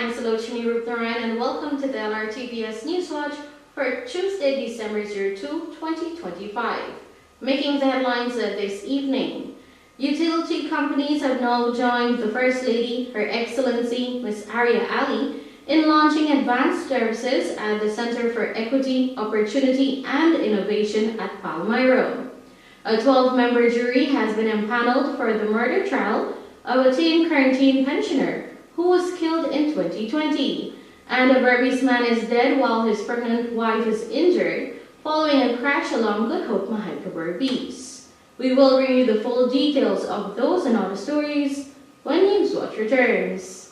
I'm Salochini Rupnaran and welcome to the LRTVS Newswatch for Tuesday, December 02, 2025. Making the headlines this evening. Utility companies have now joined the First Lady, Her Excellency Ms. Arya Ali, in launching advanced services at the Center for Equity, Opportunity and Innovation at Palmyra. A 12-member jury has been impaneled for the murder trial of a teen quarantine pensioner who was killed in 2020. And a Berbice man is dead while his pregnant wife is injured following a crash along Good Hope Mahika Berbice. We will bring you the full details of those and other stories when Newswatch returns.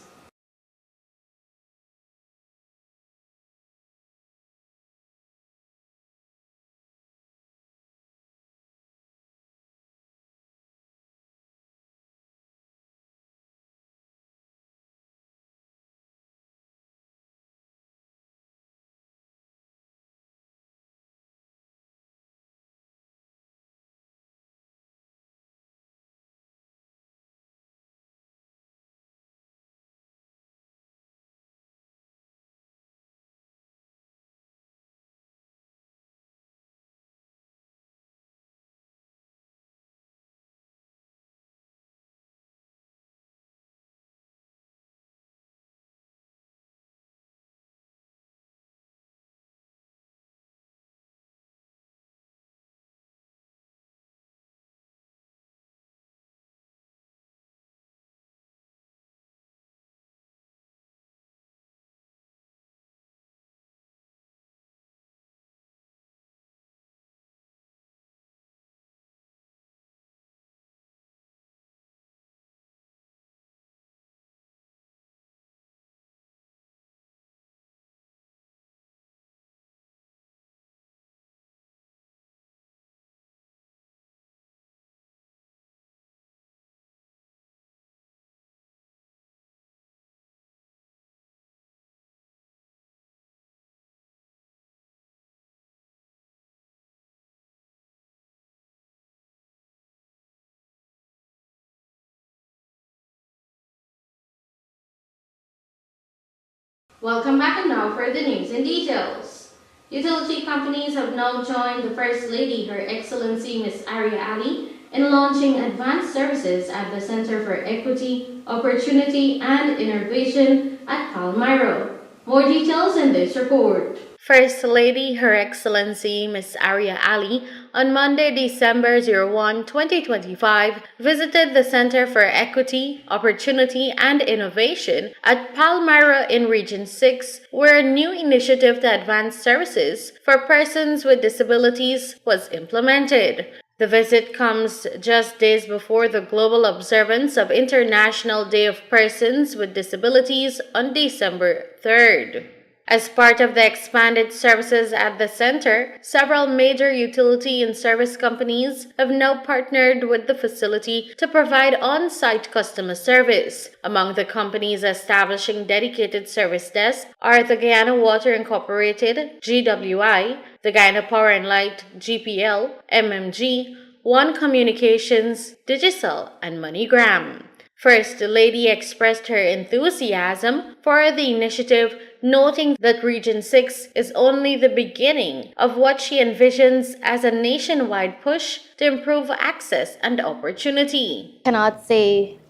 Welcome back, and now for the news and details. Utility companies have now joined the First Lady, Her Excellency Ms. Arya Ali, in launching advanced services at the Center for Equity, Opportunity and Innovation at Palmyra. More details in this report. First Lady, Her Excellency Ms. Arya Ali, on Monday, December 01, 2025, visited the Center for Equity, Opportunity and Innovation at Palmyra in Region 6, where a new initiative to advance services for persons with disabilities was implemented. The visit comes just days before the global observance of International Day of Persons with Disabilities on December 3rd. As part of the expanded services at the center, several major utility and service companies have now partnered with the facility to provide on-site customer service. Among the companies establishing dedicated service desks are the Guyana Water Incorporated, GWI, the Guyana Power and Light, GPL, MMG, One Communications, Digicel, and MoneyGram. First Lady expressed her enthusiasm for the initiative, noting that Region 6 is only the beginning of what she envisions as a nationwide push to improve access and opportunity. I cannot say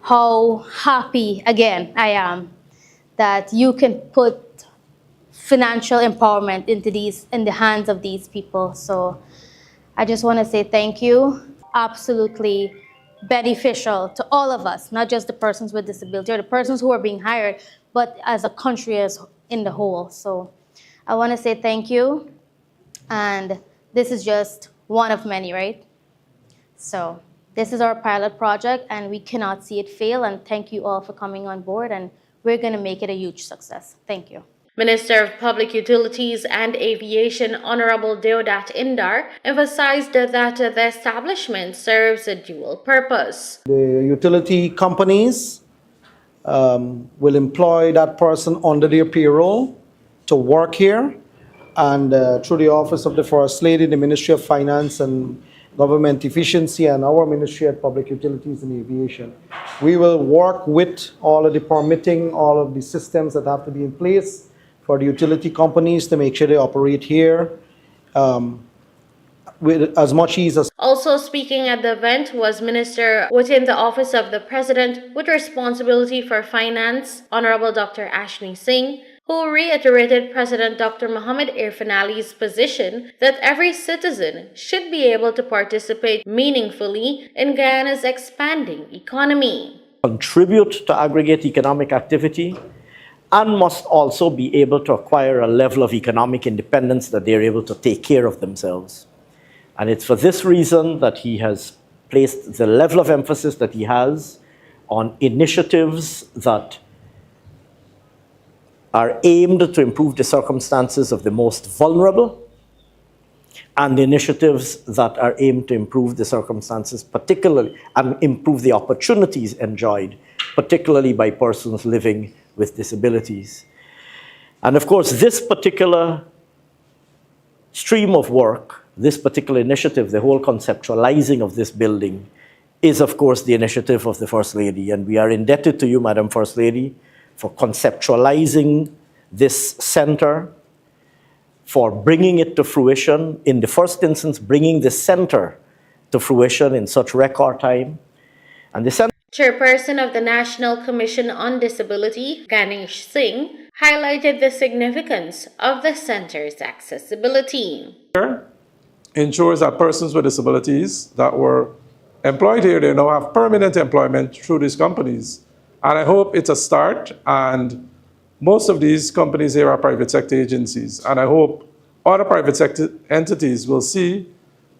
how happy again I am that you can put financial empowerment in the hands of these people. So I just want to say thank you. Absolutely beneficial to all of us, not just the persons with disability or the persons who are being hired, but as a country as in the whole. So I want to say thank you. And this is just one of many, right? So this is our pilot project and we cannot see it fail. And thank you all for coming on board, and we're going to make it a huge success. Thank you. Minister of Public Utilities and Aviation Honorable Deodat Indar emphasized that the establishment serves a dual purpose. The utility companies will employ that person under their payroll to work here, and through the Office of the First Lady, the Ministry of Finance and government efficiency and our Ministry at Public Utilities and Aviation. We will work with all of the permitting, all of the systems that have to be in place for the utility companies to make sure they operate here with as much ease as. Also speaking at the event was Minister within the Office of the President with responsibility for finance, Honorable Dr. Ashni Singh, who reiterated President Dr. Mohamed Irfan Ali's position that every citizen should be able to participate meaningfully in Guyana's expanding economy. Contribute to aggregate economic activity and must also be able to acquire a level of economic independence that they're able to take care of themselves. And it's for this reason that he has placed the level of emphasis that he has on initiatives that are aimed to improve the circumstances of the most vulnerable and initiatives that are aimed to improve the circumstances particularly and improve the opportunities enjoyed, particularly by persons living with disabilities. And of course, this particular stream of work, this particular initiative, the whole conceptualizing of this building, is of course the initiative of the First Lady. And we are indebted to you, Madam First Lady, for conceptualizing this center, for bringing it to fruition, in the first instance, bringing the center to fruition in such record time. And the center Chairperson of the National Commission on Disability, Ganesh Singh, highlighted the significance of the center's accessibility. Ensures that persons with disabilities that were employed here, they now have permanent employment through these companies. And I hope it's a start, and most of these companies here are private sector agencies. And I hope other private sector entities will see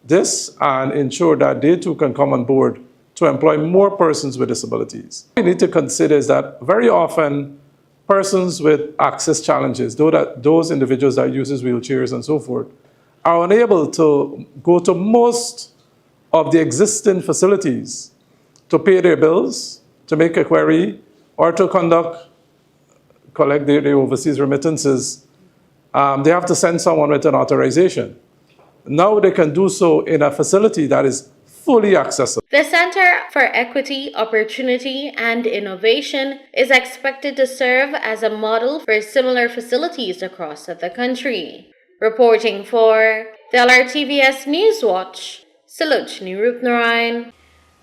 this and ensure that they too can come on board to employ more persons with disabilities. What we need to consider is that very often persons with access challenges, those individuals that use wheelchairs and so forth, are unable to go to most of the existing facilities to pay their bills, to make a query, or to collect their overseas remittances. They have to send someone with an authorization. Now they can do so in a facility that is fully accessible. The Center for Equity, Opportunity, and Innovation is expected to serve as a model for similar facilities across the country. Reporting for the LRTVS Newswatch, Salojni Rupnarayan.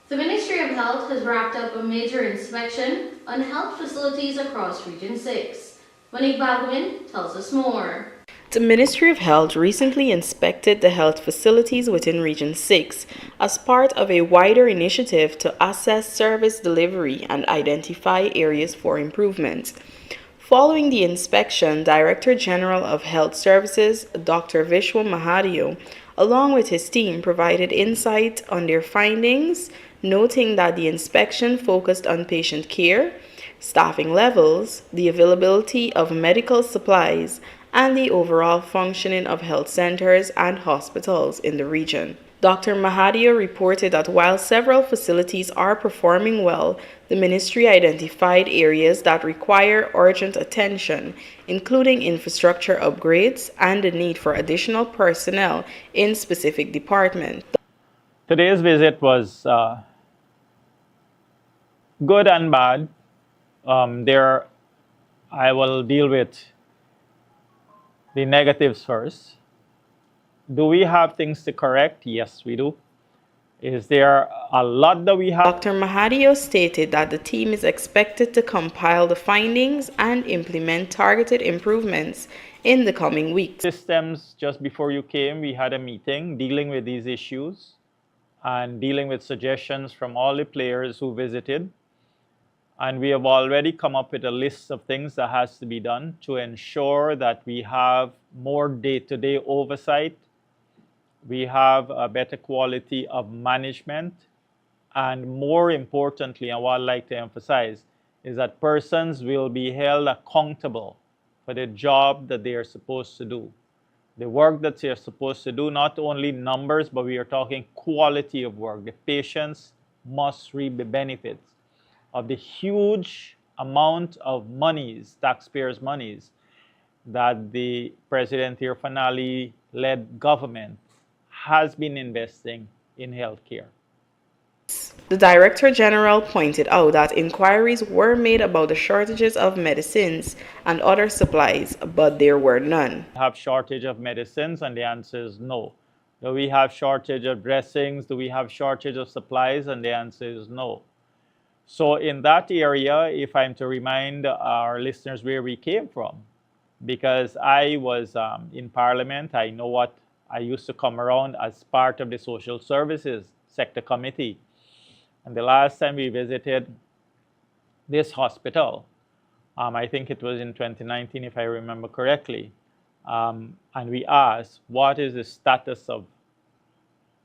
The Ministry of Health has wrapped up a major inspection on health facilities across Region 6. Monique Baldwin tells us more. The Ministry of Health recently inspected the health facilities within Region 6 as part of a wider initiative to assess service delivery and identify areas for improvement. Following the inspection, Director General of Health Services, Dr. Vishwa Mahadio, along with his team, provided insight on their findings, noting that the inspection focused on patient care, staffing levels, the availability of medical supplies, and the overall functioning of health centers and hospitals in the region. Dr. Mahadio reported that while several facilities are performing well, the ministry identified areas that require urgent attention, including infrastructure upgrades and the need for additional personnel in specific departments. Today's visit was good and bad. I will deal with the negatives first. Do we have things to correct? Yes, we do. Is there a lot that we have? Dr. Mahadio stated that the team is expected to compile the findings and implement targeted improvements in the coming weeks. Systems, just before you came, we had a meeting dealing with these issues and dealing with suggestions from all the players who visited. And we have already come up with a list of things that has to be done to ensure that we have more day-to-day oversight, we have a better quality of management, and more importantly, and what I'd like to emphasize, is that persons will be held accountable for the job that they are supposed to do. The work that they are supposed to do, not only numbers, but we are talking quality of work. The patients must reap the benefits of the huge amount of monies, taxpayers' monies, that the President Irfan Ali-led government has been investing in healthcare. The Director General pointed out that inquiries were made about the shortages of medicines and other supplies, but there were none. We have shortage of medicines, and the answer is no. Do we have shortage of dressings? Do we have shortage of supplies? And the answer is no. So in that area, if I'm to remind our listeners where we came from, because I was in Parliament, I know what I used to come around as part of the Social Services Sector Committee. And the last time we visited this hospital, I think it was in 2019, if I remember correctly, and we asked, what is the status of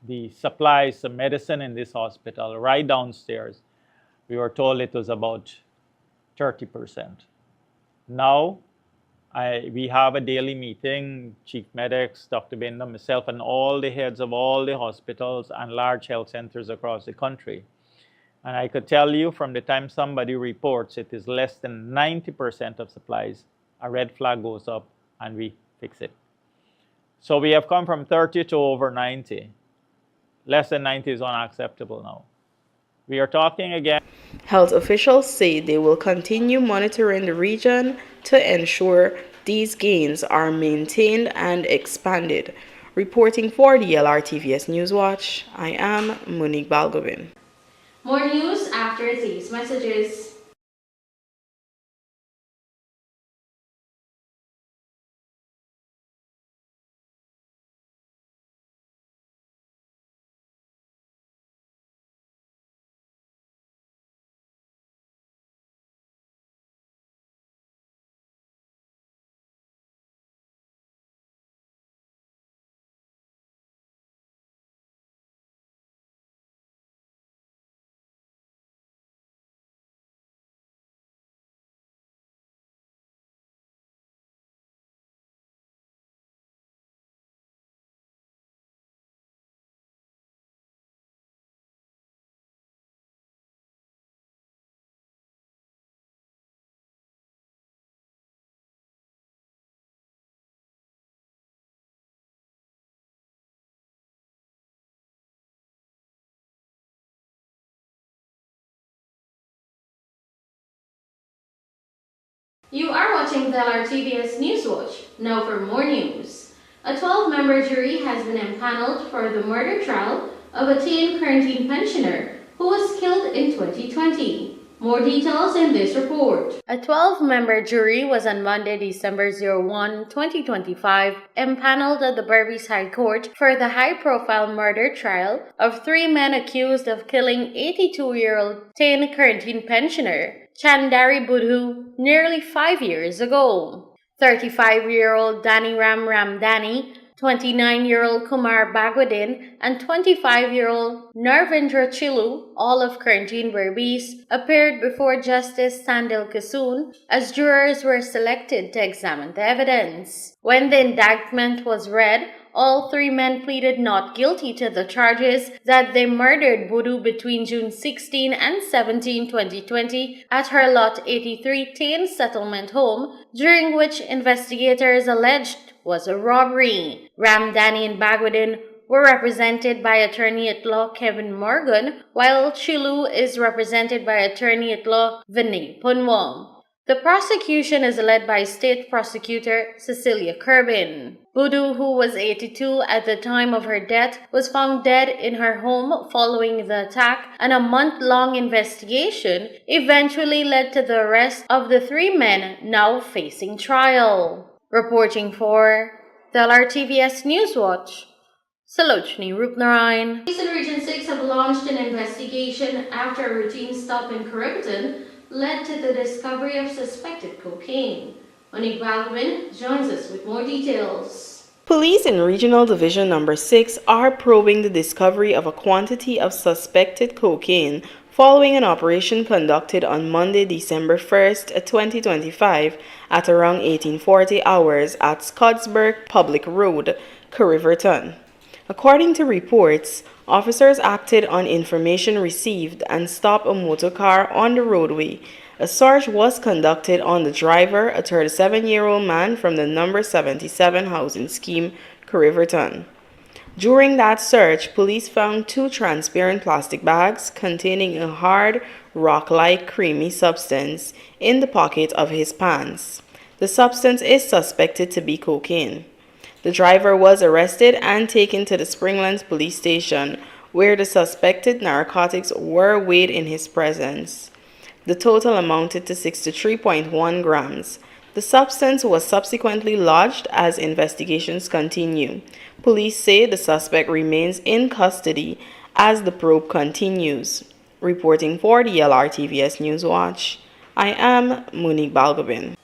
the supplies of medicine in this hospital? Right downstairs, we were told it was about 30%. Now, we have a daily meeting, Chief Medics, Dr. Binder, myself, and all the heads of all the hospitals and large health centers across the country. And I could tell you from the time somebody reports it is less than 90% of supplies, a red flag goes up and we fix it. So we have come from 30 to over 90. Less than 90 is unacceptable now. We are talking again. Health officials say they will continue monitoring the region to ensure these gains are maintained and expanded. Reporting for the LRTVS Newswatch, I am Monique Balgovin. More news after these messages. You are watching the LRTVS Newswatch. Now for more news. A 12-member jury has been empaneled for the murder trial of a teen quarantine pensioner who was killed in 2020. More details in this report. A 12-member jury was on Monday, December 01, 2025, empaneled at the Berbice High Court for the high-profile murder trial of 3 men accused of killing 82-year-old teen quarantine pensioner Chandari Budhu nearly 5 years ago. 35-year-old Dani Ramdani, 29-year-old Kumar Bagwadin, and 25-year-old Narvendra Chilu, all of quarantine Berbice, appeared before Justice Sandil Kasoon as jurors were selected to examine the evidence. When the indictment was read, all 3 men pleaded not guilty to the charges that they murdered Budhu between June 16 and 17, 2020 at her Lot 83 Tain settlement home, during which investigators alleged was a robbery. Ramdani and Bagwadin were represented by attorney-at-law Kevin Morgan, while Chilu is represented by attorney-at-law Vinay Punwam. The prosecution is led by State Prosecutor Cecilia Kerbin. Budhu, who was 82 at the time of her death, was found dead in her home following the attack, and a month-long investigation eventually led to the arrest of the 3 men now facing trial. Reporting for the LRTVS Newswatch, Salochni Rupnarayan. Police in Region 6 have launched an investigation after a routine stop in Caribbean led to the discovery of suspected cocaine. Monique Balgobin joins us with more details. Police in Regional Division Number 6 are probing the discovery of a quantity of suspected cocaine following an operation conducted on Monday, December 1st, 2025 at around 1840 hours at Scottsburg Public Road, Riverton. According to reports, officers acted on information received and stopped a motor car on the roadway. A search was conducted on the driver, a 37-year-old man from the number 77 housing scheme, Riverton. During that search, police found 2 transparent plastic bags containing a hard, rock-like creamy substance in the pocket of his pants. The substance is suspected to be cocaine. The driver was arrested and taken to the Springlands police station, where the suspected narcotics were weighed in his presence. The total amounted to 63.1 grams. The substance was subsequently lodged as investigations continue. Police say the suspect remains in custody as the probe continues. Reporting for the LRTVS Newswatch, I am Monique Balgobin.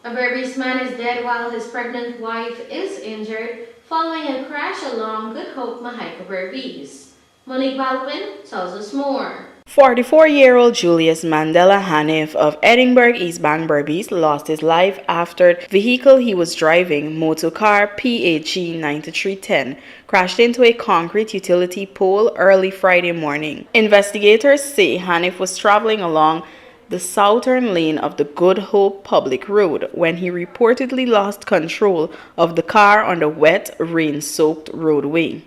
A Berbice man is dead while his pregnant wife is injured following a crash along Good Hope Mahika Berbice. Monique Balgobin tells us more. 44-year-old Julius Mandela Hanif of Edinburgh East Bank Berbice lost his life after the vehicle he was driving, motorcar PAG 9310, crashed into a concrete utility pole early Friday morning. Investigators say Hanif was traveling along the southern lane of the Good Hope public road when he reportedly lost control of the car on the wet, rain-soaked roadway.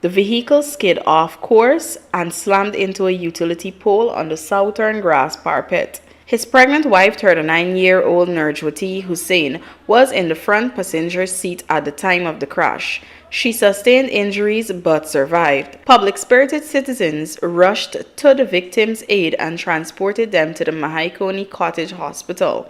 The vehicle skid off course and slammed into a utility pole on the southern grass parapet. His pregnant wife, 39-year-old Nurjwati Hussain, was in the front passenger seat at the time of the crash. She sustained injuries but survived. Public-spirited citizens rushed to the victim's aid and transported them to the Mahaikoni Cottage Hospital.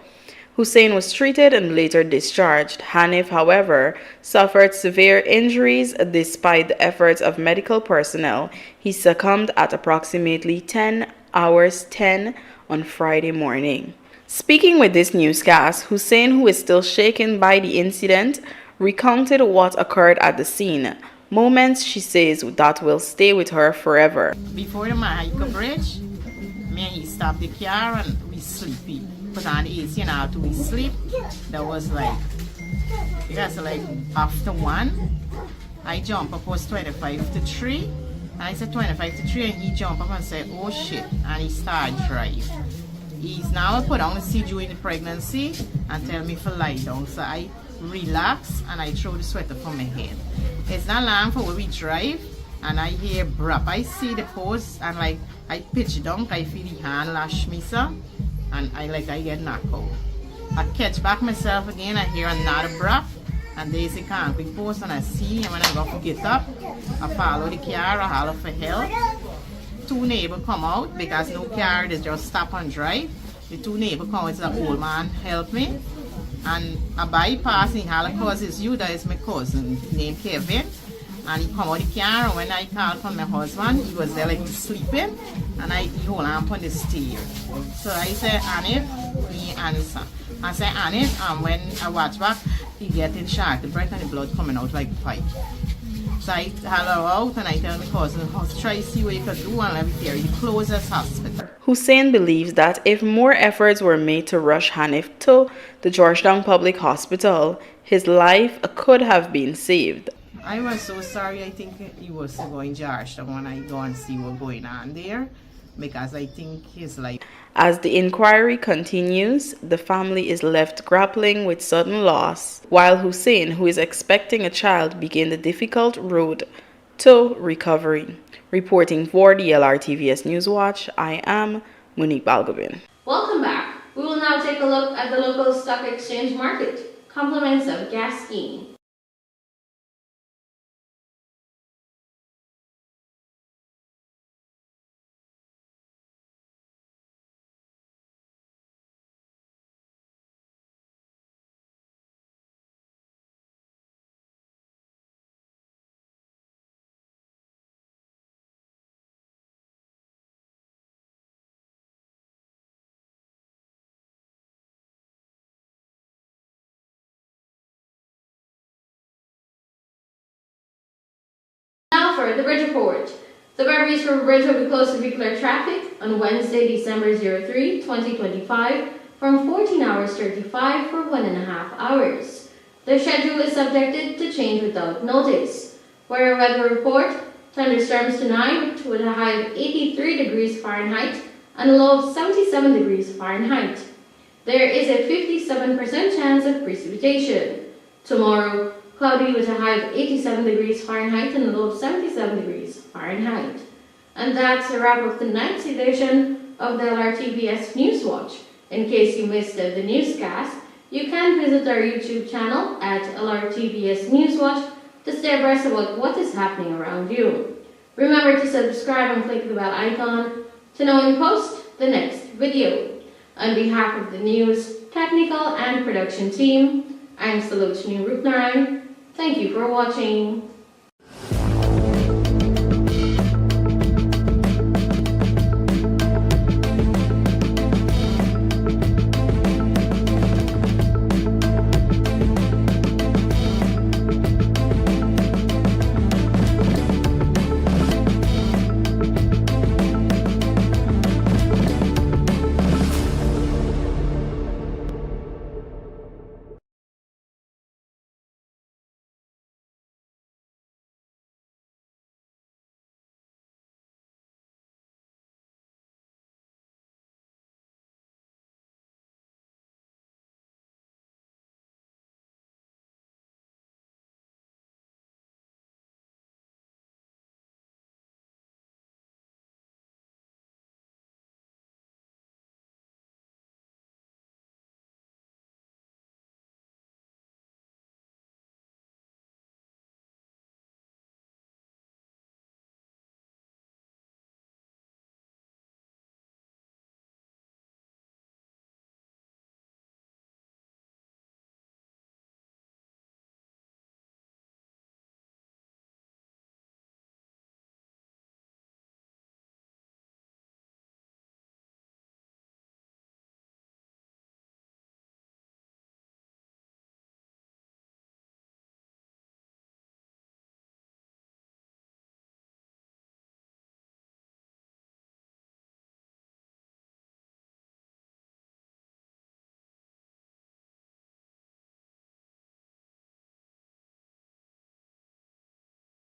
Hussain was treated and later discharged. Hanif, however, suffered severe injuries despite the efforts of medical personnel. He succumbed at approximately 10 hours 10 on Friday morning. Speaking with this newscast, Hussain, who is still shaken by the incident, recounted what occurred at the scene. Moments, she says, that will stay with her forever. Before the Mahika Bridge, me and he stopped the car and we sleepy. Put on the AC and after we sleep, that was like after 1. I jump up, was 25 to 3. And I said 25 to 3 and he jumped up and said, oh shit, and he started drive. He's now put on the seat during the pregnancy and tell me to lie down. So I relax and I throw the sweater from my head. It's not long for when we drive and I hear brap. I see the post and like I pitch down, I feel the hand lash me so. And I get knocked out. I catch back myself again, I hear another brap, and there's a concrete post and I see, and when I go to get up, I follow the car, I holler for help. 2 neighbors come out, because no car, they just stop and drive. The 2 neighbors come out, it's an old man help me. And I bypass, and he holler, cause it's you, that is my cousin, named Kevin. And he come out the car, and when I called for my husband, he was there like sleeping, and he hold on the steer. So I said, Anif, he answer. I said, Anif, and when I watch back, he getting shot, the breath and the blood coming out like pipe. So I holler out, and I tell my cousin, try to see what you can do, and let me carry you closest hospital. Hussain believes that if more efforts were made to rush Hanif to the Georgetown Public Hospital, his life could have been saved. I was so sorry. I think he was going to Georgetown when I go and see what's going on there, because I think his life. As the inquiry continues, the family is left grappling with sudden loss, while Hussain, who is expecting a child, begins the difficult road to recovery. Reporting for the LRTVS Newswatch, I am Monique Balgobin. Welcome back. We will now take a look at the local stock exchange market, compliments of gas scheme. Now for the bridge report. The Berbice River Bridge will be closed to vehicular traffic on Wednesday, December 03, 2025 from 14 hours 35 for 1.5 hours. The schedule is subjected to change without notice. Weather report, thunderstorms tonight with a high of 83 degrees Fahrenheit and a low of 77 degrees Fahrenheit. There is a 57% chance of precipitation. Tomorrow, cloudy with a high of 87 degrees Fahrenheit and a low of 77 degrees Fahrenheit. And that's a wrap of tonight's edition of the LRTVS Newswatch. In case you missed the newscast, you can visit our YouTube channel at LRTVS Newswatch to stay abreast about what is happening around you. Remember to subscribe and click the bell icon to know when we post the next video. On behalf of the news, technical, and production team, I'm Salochini Rupnaran. Thank you for watching.